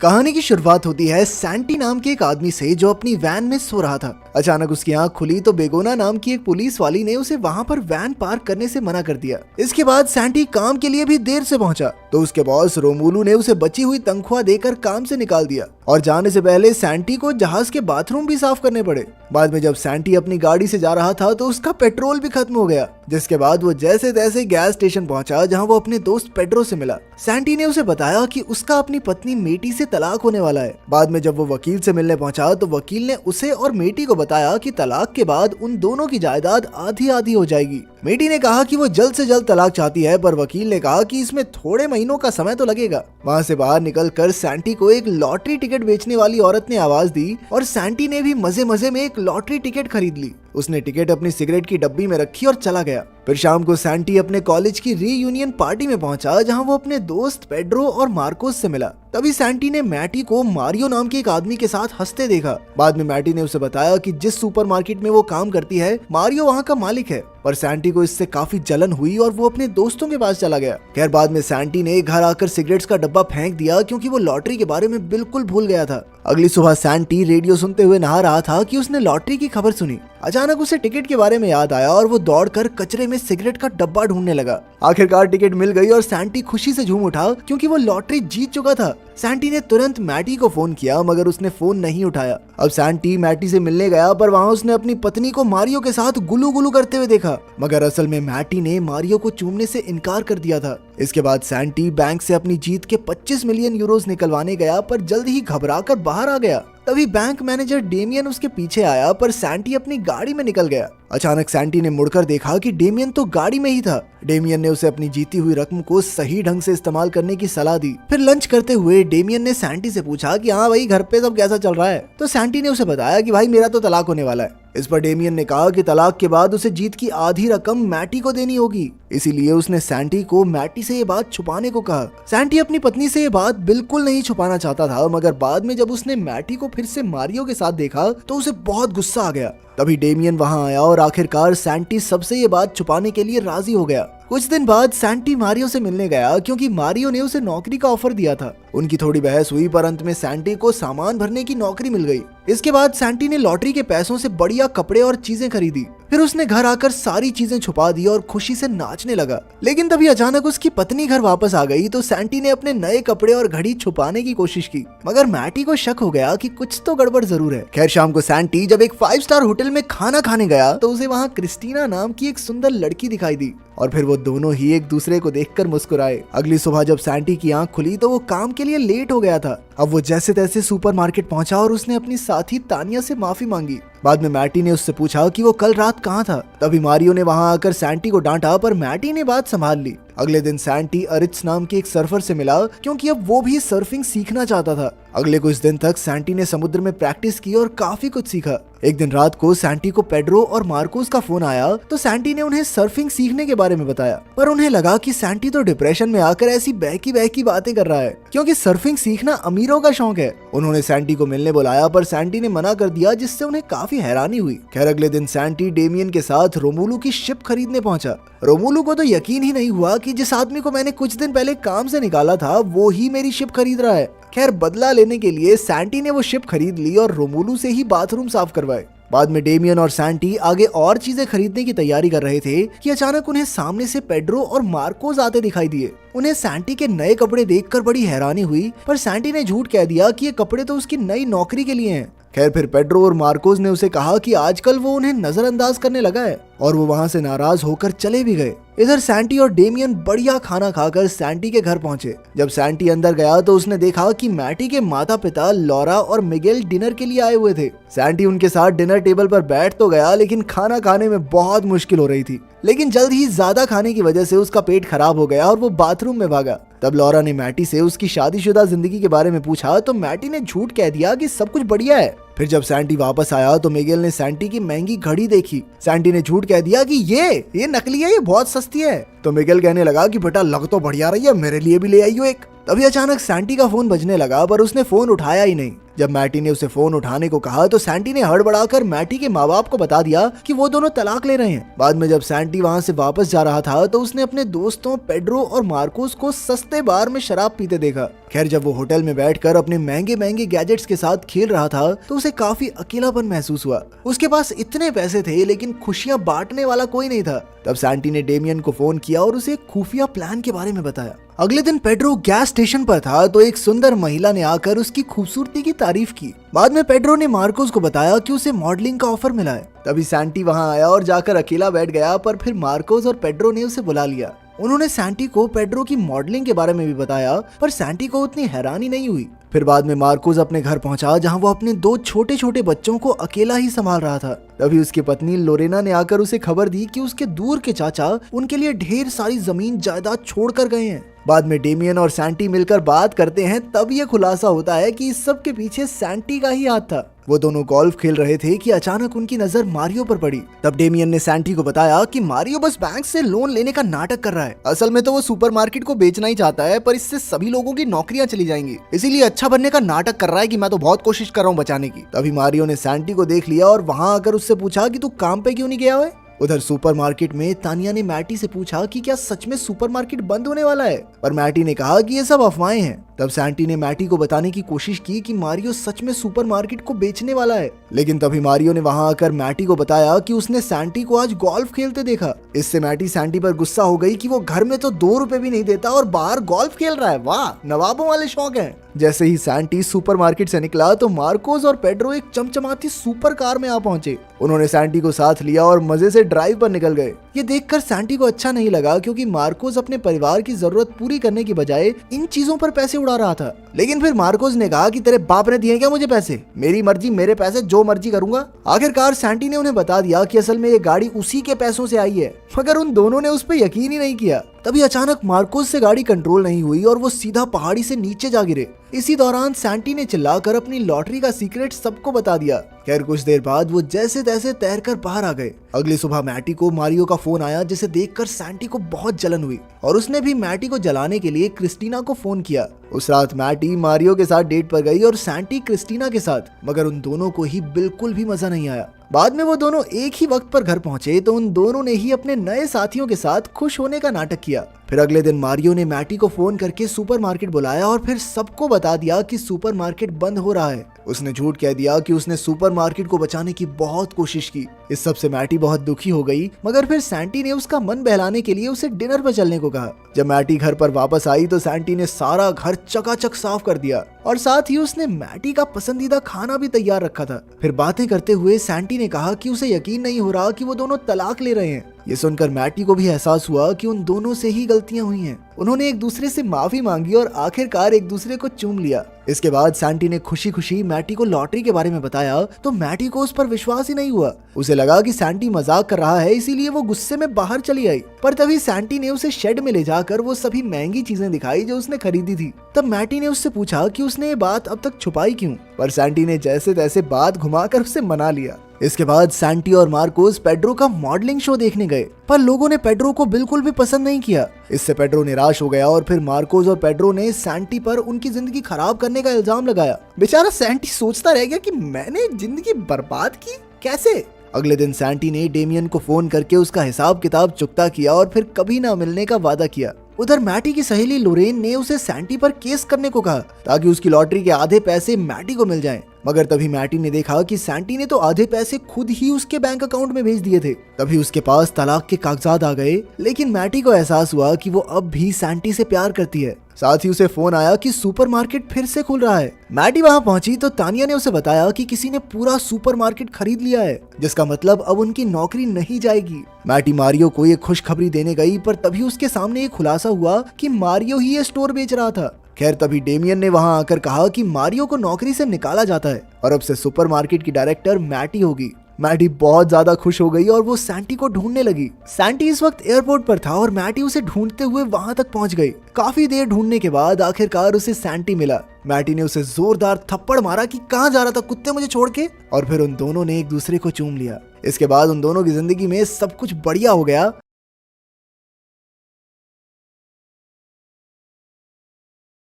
कहानी की शुरुआत होती है सैंटी नाम के एक आदमी से जो अपनी वैन में सो रहा था। अचानक उसकी आंख खुली तो बेगोना नाम की एक पुलिस वाली ने उसे वहां पर वैन पार्क करने से मना कर दिया। इसके बाद सैंटी काम के लिए भी देर से पहुंचा तो उसके बॉस रोमुलू ने उसे बची हुई तनख्वाह देकर काम से निकाल दिया और जाने से पहले सैंटी को जहाज के बाथरूम भी साफ करने पड़े। बाद में जब सैंटी अपनी गाड़ी से जा रहा था तो उसका पेट्रोल भी खत्म हो गया, जिसके बाद वो जैसे तैसे गैस स्टेशन पहुंचा जहां वो अपने दोस्त पेड्रो से मिला। सैंटी ने उसे बताया कि उसका अपनी पत्नी मेटी से तलाक होने वाला है। बाद में जब वो वकील से मिलने पहुंचा तो वकील ने उसे और मेटी को बताया कि तलाक के बाद उन दोनों की जायदाद आधी आधी हो जाएगी। मेटी ने कहा कि वो जल्द से जल्द तलाक चाहती है, पर वकील ने कहा कि इसमें थोड़े महीनों का समय तो लगेगा। वहां से बाहर निकलकर सैंटी को एक लॉटरी टिकट बेचने वाली औरत ने आवाज दी और सैंटी ने भी मजे मजे में एक लॉटरी टिकट खरीद ली। उसने टिकट अपनी सिगरेट की डब्बी में रखी और चला गया। फिर शाम को सैंटी अपने कॉलेज की रीयूनियन पार्टी में पहुंचा जहां वो अपने दोस्त पेड्रो और मार्कोस से मिला। तभी सैंटी ने मैटी को मारियो नाम के एक आदमी के साथ हंसते देखा। बाद में मैटी ने उसे बताया कि जिस सुपरमार्केट में वो काम करती है मारियो वहां का मालिक है, पर सैंटी को इससे काफी जलन हुई और वो अपने दोस्तों के पास चला गया। खैर बाद में सैंटी ने घर आकर सिगरेट्स का डब्बा फेंक दिया क्योंकि वो लॉटरी के बारे में बिल्कुल भूल गया था। अगली सुबह सैंटी रेडियो सुनते हुए नहा रहा था कि उसने लॉटरी की खबर सुनी। अचानक उसे टिकट के बारे में याद आया और वो दौड़कर कचरे में सिगरेट का डब्बा ढूंढने लगा। आखिरकार टिकट मिल गई और सैंटी खुशी से झूम उठा क्योंकि वो लॉटरी जीत चुका था। सैंटी ने तुरंत मैटी को फोन किया मगर उसने फोन नहीं उठाया। अब सैंटी मैटी से मिलने गया पर वहाँ उसने अपनी पत्नी को मारियो के साथ गुलू गुलू करते हुए देखा, मगर असल में मैटी ने मारियो को चूमने से इनकार कर दिया था। इसके बाद सैंटी बैंक से अपनी जीत के 25 मिलियन यूरोस निकलवाने गया पर जल्द ही घबराकर बाहर आ गया। तभी बैंक मैनेजर डेमियन उसके पीछे आया पर सैंटी अपनी गाड़ी में निकल गया। अचानक सैंटी ने मुड़कर देखा कि डेमियन तो गाड़ी में ही था। डेमियन ने उसे अपनी जीती हुई रकम को सही ढंग से इस्तेमाल करने की सलाह दी। फिर लंच करते हुए डेमियन ने सैंटी से पूछा कि हाँ भाई घर पे सब कैसा चल रहा है। तो सैंटी ने उसे बताया कि भाई मेरा तो तलाक होने वाला है। इस पर डेमियन ने कहा कि तलाक के बाद उसे जीत की आधी रकम मैटी को देनी होगी, इसीलिए उसने सैंटी को मैटी से ये बात छुपाने को कहा। सैंटी अपनी पत्नी से ये बात बिल्कुल नहीं छुपाना चाहता था, मगर बाद में जब उसने मैटी को फिर से मारियो के साथ देखा तो उसे बहुत गुस्सा आ गया। तभी डेमियन वहां आया और आखिरकार सैंटी सबसे ये बात छुपाने के लिए राजी हो गया। कुछ दिन बाद सैंटी मारियो से मिलने गया क्योंकि मारियो ने उसे नौकरी का ऑफर दिया था। उनकी थोड़ी बहस हुई पर अंत में सैंटी को सामान भरने की नौकरी मिल गई। इसके बाद सैंटी ने लॉटरी के पैसों से बढ़िया कपड़े और चीजें खरीदी। फिर उसने घर आकर सारी चीजें छुपा दी और खुशी से नाचने लगा। लेकिन तभी अचानक उसकी पत्नी घर वापस आ गई तो सैंटी ने अपने नए कपड़े और घड़ी छुपाने की कोशिश की, मगर मैटी को शक हो गया कि कुछ तो गड़बड़ जरूर है। खैर शाम को सैंटी जब एक 5 स्टार होटल में खाना खाने गया तो उसे वहाँ क्रिस्टीना नाम की एक सुंदर लड़की दिखाई दी और फिर वो दोनों ही एक दूसरे को देखकर मुस्कुराए। अगली सुबह जब सैंटी की आंख खुली तो वो काम के लिए लेट हो गया था। अब वो जैसे तैसे सुपरमार्केट पहुंचा और उसने अपनी साथी तानिया से माफी मांगी। बाद में मैटी ने उससे पूछा कि वो कल रात कहाँ था। तभी मारियो ने वहां आकर सैंटी को डांटा पर मैटी ने बात संभाल ली। अगले दिन सैंटी अरिट्स नाम के एक सर्फर से मिला क्योंकि अब वो भी सर्फिंग सीखना चाहता था। अगले कुछ दिन तक सैंटी ने समुद्र में प्रैक्टिस की और काफी कुछ सीखा। एक दिन रात को सैंटी को पेड्रो और मार्कोस का फोन आया तो सैंटी ने उन्हें सर्फिंग सीखने के बारे में बताया, पर उन्हें लगा कि सैंटी तो डिप्रेशन में आकर ऐसी बहकी बहकी बातें कर रहा है क्योंकि सर्फिंग सीखना अमीरों का शौक है। उन्होंने सैंटी को मिलने बुलाया पर सैंटी ने मना कर दिया, जिससे उन्हें काफी हैरानी हुई। खैर अगले दिन सैंटी डेमियन के साथ रोमुलू की शिप खरीदने पहुंचा। रोमुलू को तो यकीन ही नहीं हुआ कि जिस आदमी को मैंने कुछ दिन पहले काम से निकाला था वो ही मेरी शिप खरीद रहा है। खैर बदला लेने के लिए सैंटी ने वो शिप खरीद ली और रोमुलू से ही बाथरूम साफ करवाए। बाद में डेमियन और सैंटी आगे और चीजें खरीदने की तैयारी कर रहे थे कि अचानक उन्हें सामने से पेड्रो और मार्कोस आते दिखाई दिए। उन्हें सैंटी के नए कपड़े देखकर बड़ी हैरानी हुई, पर सैंटी ने झूठ कह दिया कि ये कपड़े तो उसकी नई नौकरी के लिए हैं। खैर फिर पेड्रो और मार्कोस ने उसे कहा कि आजकल वो उन्हें नजरअंदाज करने लगा है और वो वहां से नाराज होकर चले भी गए। इधर सैंटी और डेमियन बढ़िया खाना खाकर सैंटी के घर पहुंचे। जब सैंटी अंदर गया तो उसने देखा कि मैटी के माता पिता लॉरा और मिगेल डिनर के लिए आए हुए थे। सैंटी उनके साथ डिनर टेबल पर बैठ तो गया लेकिन खाना खाने में बहुत मुश्किल हो रही थी। लेकिन जल्द ही ज्यादा खाने की वजह से उसका पेट खराब हो गया और वो बाथरूम में भागा। तब लॉरा ने मैटी से उसकी शादीशुदा जिंदगी के बारे में पूछा तो मैटी ने झूठ कह दिया कि सब कुछ बढ़िया है। फिर जब सैंटी वापस आया तो मिगेल ने सैंटी की महंगी घड़ी देखी। सैंटी ने झूठ कह दिया कि ये नकली है, ये बहुत सस्ती है। तो मिगेल कहने लगा कि बेटा लग तो बढ़िया रही है, मेरे लिए भी ले आइयो एक। तभी अचानक सैंटी का फोन बजने लगा, पर उसने फोन उठाया ही नहीं। जब मैटी ने उसे फोन उठाने को कहा तो सैंटी ने हड़बड़ाकर मैटी के माँ बाप को बता दिया कि वो दोनों तलाक ले रहे हैं। बाद में जब सैंटी वहाँ से वापस जा रहा था तो उसने अपने दोस्तों पेड्रो और मार्कोस को सस्ते बार में शराब पीते देखा। खैर, जब वो होटल में बैठकर अपने महंगे महंगे गैजेट्स के साथ खेल रहा था तो उसे काफी अकेलापन महसूस हुआ। उसके पास इतने पैसे थे लेकिन खुशियां बांटने वाला कोई नहीं था। तब सैंटी ने डेमियन को फोन किया और उसे एक खुफिया प्लान के बारे में बताया। अगले दिन पेड्रो गैस स्टेशन पर था तो एक सुंदर महिला ने आकर उसकी खूबसूरती की तारीफ की। बाद में पेड्रो ने मार्कोस को बताया कि उसे मॉडलिंग का ऑफर मिला है। तभी सैंटी वहां आया और जाकर अकेला बैठ गया, पर फिर मार्कोस और पेड्रो ने उसे बुला लिया। उन्होंने सैंटी को पेड्रो की मॉडलिंग के बारे में भी बताया, पर सैंटी को उतनी हैरानी नहीं हुई। फिर बाद में मार्कोस अपने घर पहुंचा जहां वो अपने 2 छोटे छोटे बच्चों को अकेला ही संभाल रहा था। तभी उसकी पत्नी लोरेना ने आकर उसे खबर दी कि उसके दूर के चाचा उनके लिए ढेर सारी जमीन जायदाद छोड़कर गए हैं। बाद में डेमियन और सैंटी मिलकर बात करते हैं, तब ये खुलासा होता है कि इस सब के पीछे सैंटी का ही हाथ था। वो दोनों गोल्फ खेल रहे थे कि अचानक उनकी नजर मारियो पर पड़ी। तब डेमियन ने सैंटी को बताया कि मारियो बस बैंक से लोन लेने का नाटक कर रहा है। असल में तो वो सुपरमार्केट को बेचना ही चाहता है, पर इससे सभी लोगों की नौकरियां चली जाएंगी, इसीलिए अच्छा बनने का नाटक कर रहा है कि मैं तो बहुत कोशिश कर रहा हूँ बचाने की। तभी मारियो ने सैंटी को देख लिया और वहां आकर उससे पूछा कि तू काम पे क्यों नहीं गया है। उधर सुपरमार्केट में तानिया ने मैटी से पूछा कि क्या सच में सुपरमार्केट बंद होने वाला है, पर मैटी ने कहा कि ये सब अफवाहें हैं। तब सैंटी ने मैटी को बताने की कोशिश की कि मारियो सच में सुपरमार्केट को बेचने वाला है, लेकिन तभी मारियो ने वहां आकर मैटी को बताया कि उसने सैंटी को आज गोल्फ खेलते देखा। इससे मैटी सैंटी पर गुस्सा हो गई कि वो घर में तो 2 रुपए भी नहीं देता और बाहर गोल्फ खेल रहा है। वाह, नवाबों वाले शौक हैं। जैसे ही सैंटी सुपरमार्केट से निकला तो मार्कोस और पेड्रो एक चमचमाती सुपर कार में आ पहुंचे। उन्होंने सैंटी को साथ लिया और मजे से ड्राइव पर निकल गए। ये देखकर सैंटी को अच्छा नहीं लगा, क्योंकि मार्कोस अपने परिवार की जरूरत पूरी करने की बजाय इन चीजों पर पैसे उड़ा रहा था। लेकिन फिर मार्कोस ने कहा कि तेरे बाप ने दिए क्या मुझे पैसे, मेरी मर्जी, मेरे पैसे, जो मर्जी करूंगा। आखिरकार सैंटी ने उन्हें बता दिया कि असल में ये गाड़ी उसी के पैसों से आई है, मगर उन दोनों ने उस पर यकीन ही नहीं किया। तभी अचानक मार्कोस से गाड़ी कंट्रोल नहीं हुई और वो सीधा पहाड़ी से नीचे जा गिरे। इसी दौरान सैंटी ने चिल्लाकर अपनी लॉटरी का सीक्रेट सबको बता दिया। खैर, कुछ देर बाद वो जैसे तैसे तैरकर बाहर आ गए। अगली सुबह मैटी को मारियो का फोन आया, जिसे देखकर सैंटी को बहुत जलन हुई और उसने भी मैटी को जलाने के लिए क्रिस्टीना को फोन किया। उस रात मैटी मारियो के साथ डेट पर गई और सैंटी क्रिस्टीना के साथ, मगर उन दोनों को ही बिल्कुल भी मजा नहीं आया। बाद में वो दोनों एक ही वक्त पर घर पहुंचे तो उन दोनों ने ही अपने नए साथियों के साथ खुश होने का नाटक किया। फिर अगले दिन मारियो ने मैटी को फोन करके सुपरमार्केट बुलाया और फिर सबको बता दिया कि सुपरमार्केट बंद हो रहा है। उसने झूठ कह दिया कि उसने सुपरमार्केट को बचाने की बहुत कोशिश की। इस सब से मैटी बहुत दुखी हो गई, मगर फिर सैंटी ने उसका मन बहलाने के लिए उसे डिनर पर चलने को कहा। जब मैटी घर पर वापस आई तो सैंटी ने सारा घर चकाचक साफ कर दिया और साथ ही उसने मैटी का पसंदीदा खाना भी तैयार रखा था। फिर बातें करते हुए सैंटी ने कहा कि उसे यकीन नहीं हो रहा कि वो दोनों तलाक ले रहे हैं। ये सुनकर मैटी को भी एहसास हुआ कि उन दोनों से ही गलतियां हुई हैं। उन्होंने एक दूसरे से माफी मांगी और आखिरकार एक दूसरे को चूम लिया। इसके बाद सैंटी ने खुशी खुशी मैटी को लॉटरी के बारे में बताया तो मैटी को उस पर विश्वास ही नहीं हुआ। उसे लगा कि सैंटी मजाक कर रहा है, इसीलिए वो गुस्से में बाहर चली आई। पर तभी सैंटी ने उसे शेड में ले जाकर वो सभी महंगी चीजें दिखाई जो उसने खरीदी थी। तब मैटी ने उससे पूछा कि उसने ये बात अब तक छुपाई क्यों, पर सैंटी ने जैसे तैसे बात घुमाकर उसे मना लिया। इसके बाद सैंटी और मार्कोस पेड्रो का मॉडलिंग शो देखने गए, पर लोगों ने पेड्रो को बिल्कुल भी पसंद नहीं किया। इससे पेड्रो निराश हो गया और फिर मार्कोस और पेड्रो ने सैंटी पर उनकी जिंदगी खराब करने का इल्जाम लगाया। बेचारा सैंटी सोचता रह गया कि मैंने जिंदगी बर्बाद की, कैसे। अगले दिन सैंटी ने डेमियन को फोन करके उसका हिसाब किताब चुकता किया और फिर कभी ना मिलने का वादा किया। उधर मैटी की सहेली लोरेन ने उसे सैंटी पर केस करने को कहा ताकि उसकी लॉटरी के आधे पैसे मैटी को मिल जाएं। मगर तभी मैटी ने देखा कि सैंटी ने तो आधे पैसे खुद ही उसके बैंक अकाउंट में भेज दिए थे। तभी उसके पास तलाक के कागजात आ गए, लेकिन मैटी को एहसास हुआ कि वो अब भी सैंटी से प्यार करती है। साथ ही उसे फोन आया कि सुपरमार्केट फिर से खुल रहा है। मैटी वहां पहुंची तो तानिया ने उसे बताया कि किसी ने पूरा सुपरमार्केट खरीद लिया है, जिसका मतलब अब उनकी नौकरी नहीं जाएगी। मैटी मारियो को ये खुशखबरी देने गई, पर तभी उसके सामने ये खुलासा हुआ कि मारियो ही ये स्टोर बेच रहा था। खैर, तभी डेमियन ने वहां आकर कहा कि मारियो को नौकरी से निकाला जाता है और अब से सुपरमार्केट की डायरेक्टर मैटी होगी। मैटी बहुत ज्यादा खुश हो गई और वो सैंटी को ढूंढने लगी। सैंटी इस वक्त एयरपोर्ट पर था और मैटी उसे ढूंढते हुए वहां तक पहुंच गई। काफी देर ढूंढने के बाद आखिरकार उसे सैंटी मिला। मैटी ने उसे जोरदार थप्पड़ मारा कि कहां जा रहा था कुत्ते, मुझे छोड़ के, और फिर उन दोनों ने एक दूसरे को चूम लिया। इसके बाद उन दोनों की जिंदगी में सब कुछ बढ़िया हो गया